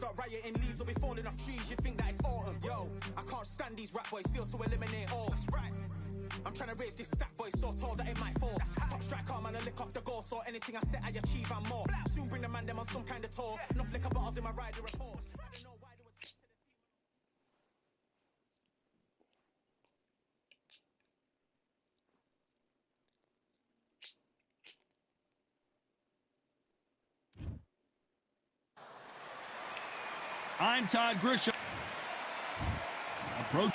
start rioting, leaves will be falling off trees. You'd think that it's autumn. Yo, I can't stand these rap boys, feel to eliminate all. That's right. I'm trying to raise this stack, boy, so tall that it might fall. Top striker, man, I lick off the goal, so anything I set, I achieve and more. Soon bring the man them on some kind of tour. Enough liquor bottles in my rider report. I don't know why they would take to the team. I'm Todd Grisham. Approach.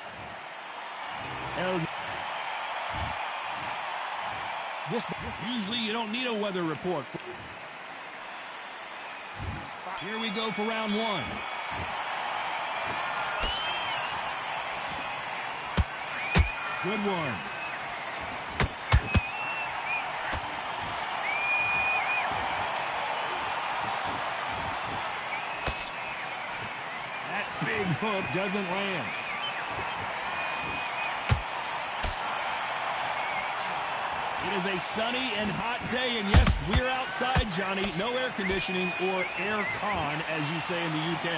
Usually you don't need a weather report. Here we go for round one. Good one. That big hook doesn't land. It is a sunny and hot day, and yes, we're outside, Johnny. No air conditioning or air con, as you say in the UK.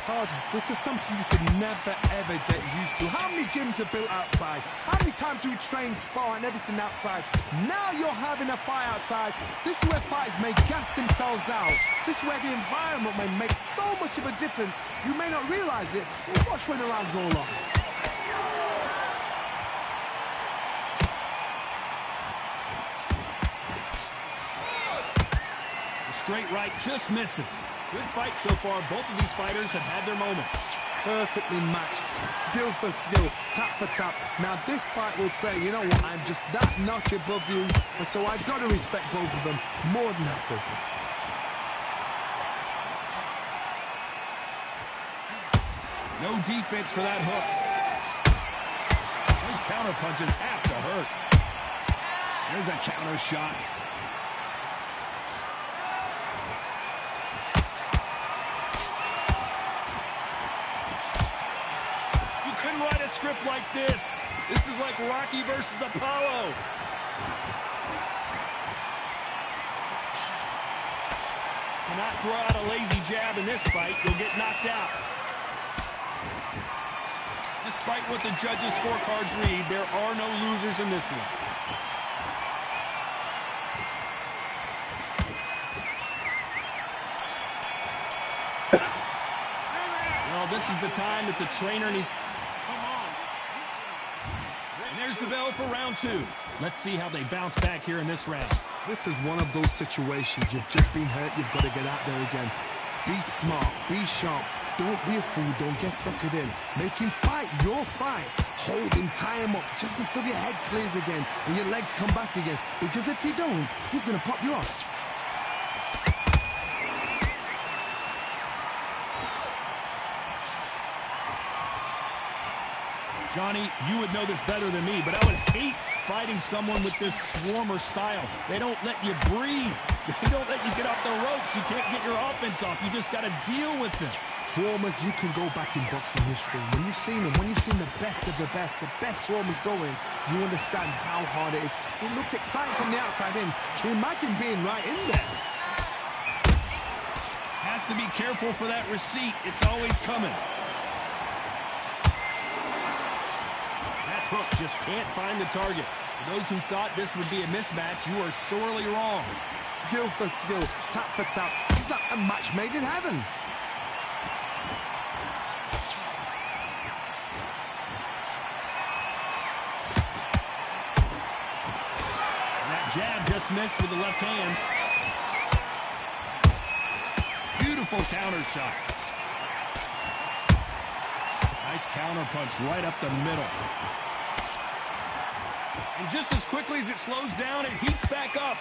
Todd, this is something you could never, ever get used to. How many gyms are built outside? How many times do we train, spar, and everything outside? Now you're having a fight outside. This is where fighters may gas themselves out. This is where the environment may make so much of a difference. You may not realize it, but watch when the rounds roll on. Straight right just misses. Good fight so far. Both of these fighters have had their moments. Perfectly matched, skill for skill, tap for tap. Now this fight will say, you know what, I'm just that notch above you, and so I've got to respect both of them more than happy. No defense for that hook. Those counter punches have to hurt. There's a counter shot. Write a script like this. This is like Rocky versus Apollo. Cannot throw out a lazy jab in this fight. You'll get knocked out. Despite what the judges' scorecards read, there are no losers in this one. Well, this is the time that the trainer needs... There's the bell for round two. Let's see how they bounce back here in this round. This is one of those situations. You've just been hurt. You've got to get out there again. Be smart. Be sharp. Don't be a fool. Don't get suckered in. Make him fight your fight. Hold him. Tie him up just until your head clears again and your legs come back again. Because if you don't, he's going to pop you off. Johnny, you would know this better than me, but I would hate fighting someone with this swarmer style. They don't let you breathe. They don't let you get off the ropes. You can't get your offense off. You just got to deal with them. Swarmers, you can go back in boxing history. When you've seen them, when you've seen the best of the best swarmers going, you understand how hard it is. It looks exciting from the outside in. Can you imagine being right in there? Has to be careful for that receipt. It's always coming. Hook just can't find the target. For those who thought this would be a mismatch, you are sorely wrong. Skill for skill, tap for tap, just like a match made in heaven. And that jab just missed with the left hand. Beautiful counter shot. Nice counter punch right up the middle. And just as quickly as it slows down, it heats back up.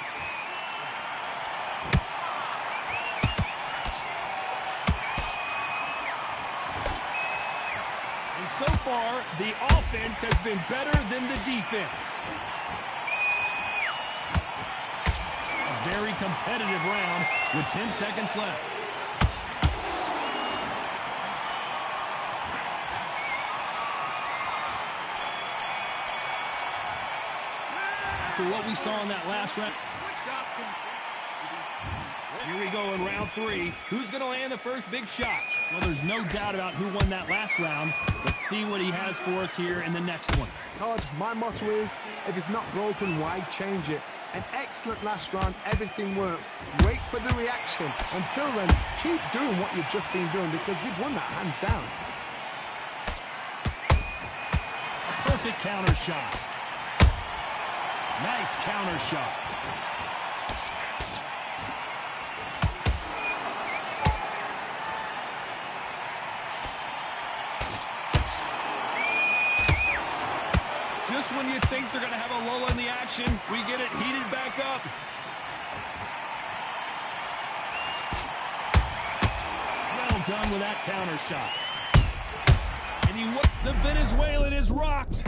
And so far, the offense has been better than the defense. A very competitive round with 10 seconds left. What we saw in that last round. Here we go in round 3. Who's going to land the first big shot? Well, there's no doubt about who won that last round. Let's see what he has for us here in the next one. Todd, my motto is, if it's not broken, why change it? An excellent last round, everything works. Wait for the reaction. Until then, keep doing what you've just been doing because you've won that hands down. A perfect counter shot. Nice counter shot. Just when you think they're going to have a lull in the action, we get it heated back up. Well done with that counter shot. And the Venezuelan is rocked.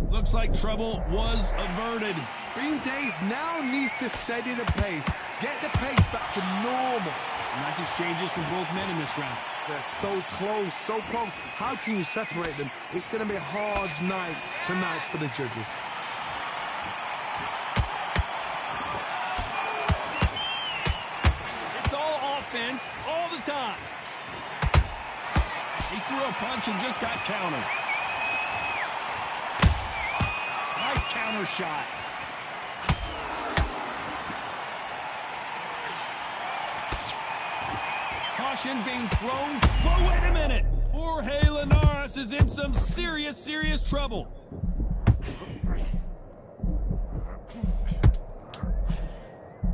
Looks like trouble was averted. Green Days now needs to steady the pace. Get the pace back to normal. Nice exchanges from both men in this round. They're so close, so close. How can you separate them? It's going to be a hard night tonight for the judges. It's all offense, all the time. He threw a punch and just got countered. Nice counter shot. Caution being thrown. Whoa, wait a minute. Jorge Linares is in some serious trouble.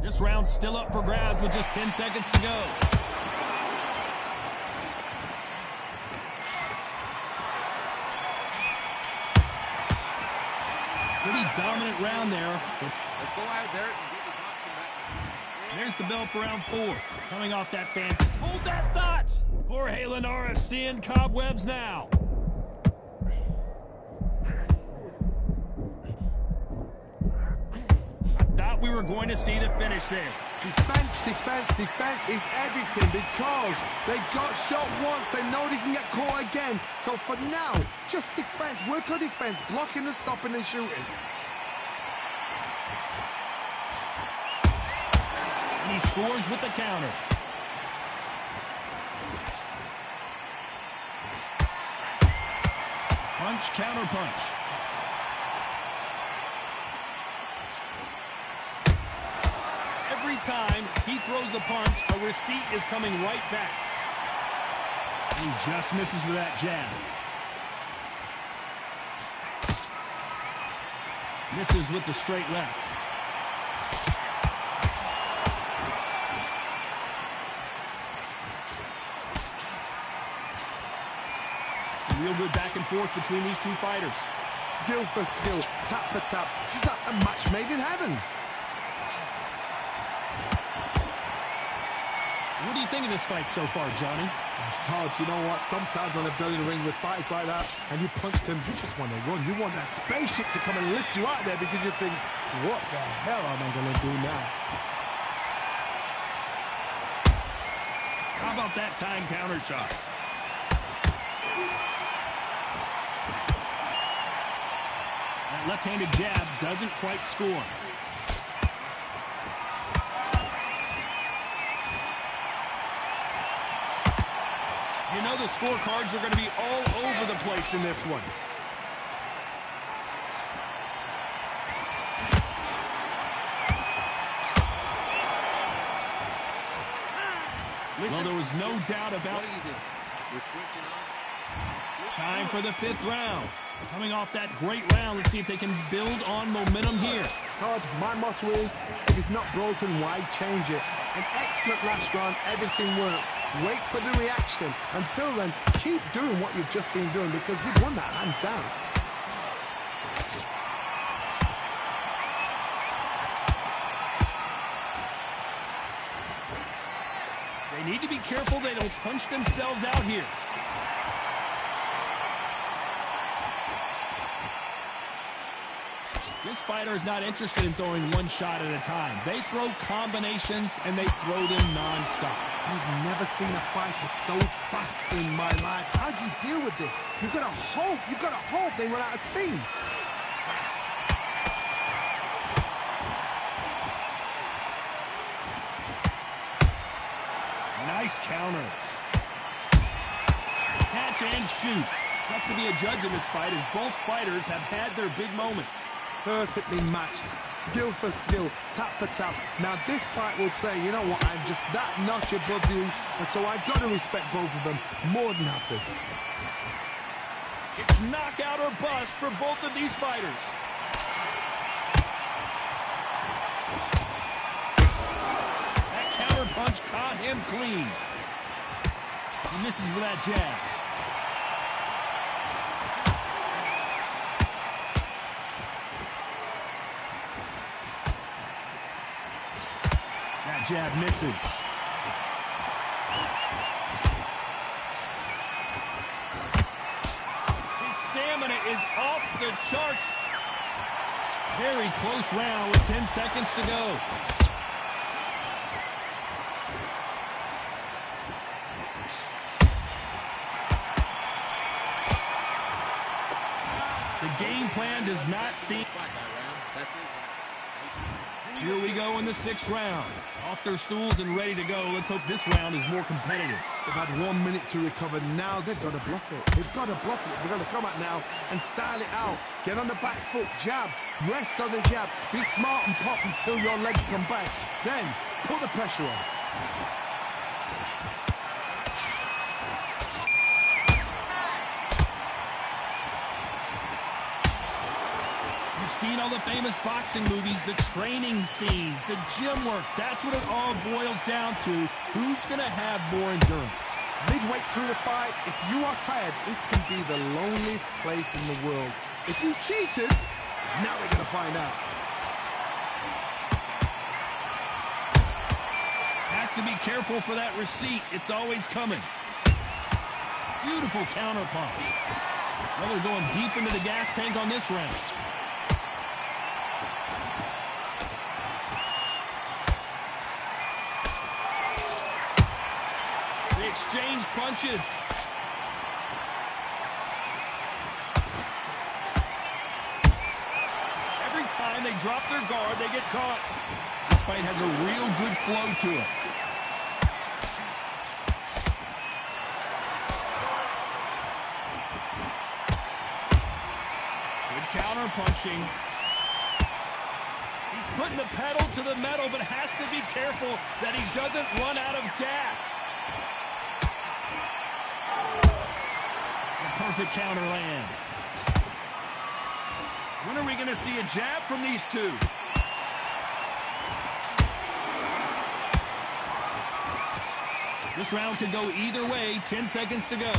This round's still up for grabs with just 10 seconds to go. Pretty dominant round there. Let's go out there and get the boxing back. There's the bell for round 4. Coming off that fan. Hold that thought! Jorge Linares seeing cobwebs now. I thought we were going to see the finish there. Defense is everything because they got shot once. They know they can get caught again. So for now, just defense. Work on defense. Blocking and stopping and shooting. And he scores with the counter. Punch, counter punch. Every time he throws a punch, a receipt is coming right back. He just misses with that jab. Misses with the straight left. Real good back and forth between these two fighters. Skill for skill, tap for tap. Just like a match made in heaven. What do you think of this fight so far, Johnny? Todd, you know what? Sometimes when they're building a ring with fights like that, and you punch them, you just want to run. You want that spaceship to come and lift you out there because you think, what the hell am I going to do now? How about that time counter shot? That left-handed jab doesn't quite score. You know the scorecards are going to be all over the place in this one. Well, there was no doubt about it. Time for the 5th round. Coming off that great round, let's see if they can build on momentum here. Todd, my motto is, if it's not broken, why change it? An excellent last round, everything works. Wait for the reaction. Until then, keep doing what you've just been doing because you've won that hands down. They need to be careful they don't punch themselves out here. This fighter is not interested in throwing one shot at a time. They throw combinations, and they throw them non-stop. I've never seen a fighter so fast in my life. How do you deal with this? You've got to hope they run out of steam. Nice counter. Catch and shoot. Tough to be a judge in this fight as both fighters have had their big moments. Perfectly matched, skill for skill, tap for tap. Now this fight will say, you know what, I'm just that notch above you, and so I've got to respect both of them more than happy. It's knockout or bust for both of these fighters. That counter punch caught him clean. He misses with that jab. That jab misses. His stamina is off the charts. Very close round with 10 seconds to go. The game plan does not seem... Here we go in the 6th round. Off their stools and ready to go. Let's hope this round is more competitive. They've had 1 minute to recover. Now they've got to bluff it. They've got to bluff it. They've got to come out now and style it out. Get on the back foot, jab, rest on the jab. Be smart and pop until your legs come back. Then put the pressure on. Seen all the famous boxing movies, the training scenes, the gym work. That's what it all boils down to. Who's going to have more endurance? Midway through the fight, if you are tired, this can be the loneliest place in the world. If you cheated, now we're going to find out. Has to be careful for that receipt. It's always coming. Beautiful counter punch. Well, they're going deep into the gas tank on this round. Exchange punches. Every time they drop their guard, they get caught. This fight has a real good flow to it. Good counter punching. He's putting the pedal to the metal, but has to be careful that he doesn't run out of gas. Perfect counter lands. When are we going to see a jab from these two? This round could go either way. 10 seconds to go.